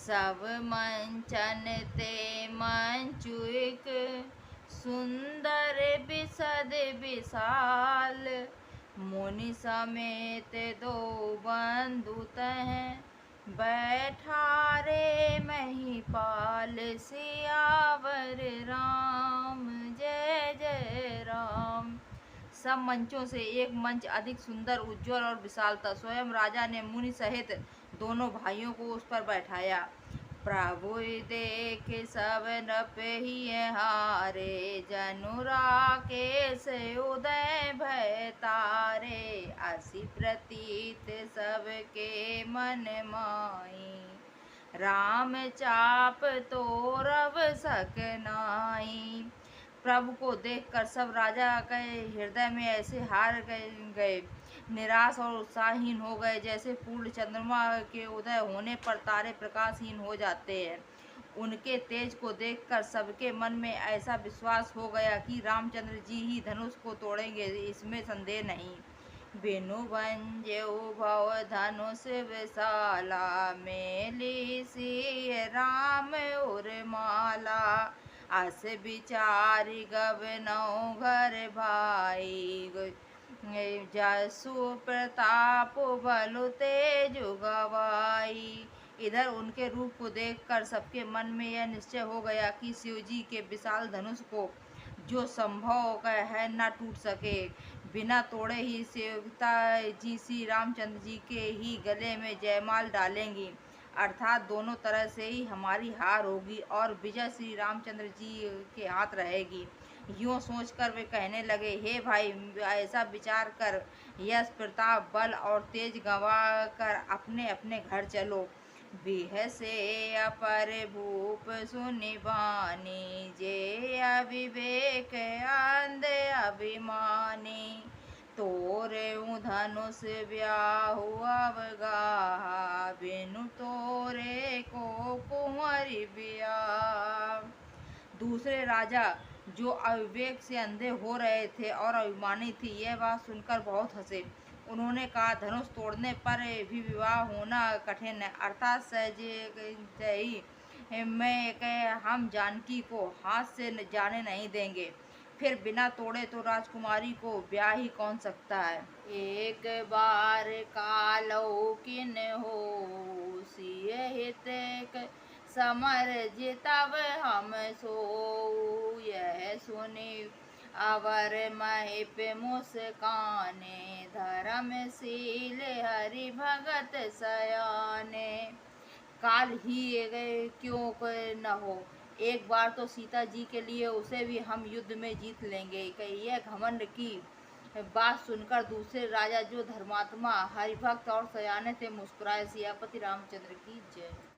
सब मंचन ते मंचुक सुंदर बिसद विशाल। मुनि समेत दो बंधु तह बैठा रे महिपाल। सियावर राम जय जय राम। सब मंचों से एक मंच अधिक सुंदर, उज्ज्वल और विशाल था। स्वयं राजा ने मुनि सहित दोनों भाइयों को उस पर बैठाया। प्रभु देख सब नृप ही हारे, जनु राकेश उदय भय तारे। असी प्रतीत सबके मन माही, राम चाप तोरब सकनाई। प्रभु को देखकर सब राजा के हृदय में ऐसे हार गए, निराश और उत्साहहीन हो गए, जैसे पूर्ण चंद्रमा के उदय होने पर तारे प्रकाशहीन हो जाते हैं। उनके तेज को देखकर सबके मन में ऐसा विश्वास हो गया कि रामचंद्र जी ही धनुष को तोड़ेंगे, इसमें संदेह नहीं। बिनु भंजऊ भव धनुष विशाला, मेली सिय राम उर्माला। अस विचारि गवनौ घर भाई, जसु प्रताप बलु तेजु गवाई। इधर उनके रूप को देखकर सबके मन में यह निश्चय हो गया कि शिव जी के विशाल धनुष को जो संभव है न टूट सके। बिना तोड़े ही सीता जी श्री रामचंद्र जी के ही गले में जयमाल डालेंगी, अर्थात दोनों तरह से ही हमारी हार होगी और विजय श्री रामचंद्र जी के हाथ रहेगी। यूँ सोचकर वे कहने लगे, हे भाई, ऐसा विचार कर यश प्रताप बल और तेज गंवा कर अपने अपने घर चलो। बिहसे अपर भूप सुनि बानी, जे अविवेक अंध अभिमानी। तोरे धनुष ब्याहु अवगाहा, बिनु तोरे को कुंवरि ब्याह। दूसरे राजा जो अविवेक से अंधे हो रहे थे और अभिमानी थी, यह बात सुनकर बहुत हंसे। उन्होंने कहा, धनुष तोड़ने पर भी विवाह होना कठिन है, अर्थात सहजे ही मैं हम जानकी को हाथ से जाने नहीं देंगे। फिर बिना तोड़े तो राजकुमारी को ब्याह ही कौन सकता है। एक बार कालौ किन हो, सिय हित समर जितब हम सो। यह सुनी अवर महिप मुस्काने, धर्मशील हरि भगत सयाने। काल ही क्यों न हो, एक बार तो सीता जी के लिए उसे भी हम युद्ध में जीत लेंगे। यह घमंड की बात सुनकर दूसरे राजा जो धर्मात्मा हरिभक्त और सयाने थे मुस्कुराए। सियापति रामचंद्र की जय।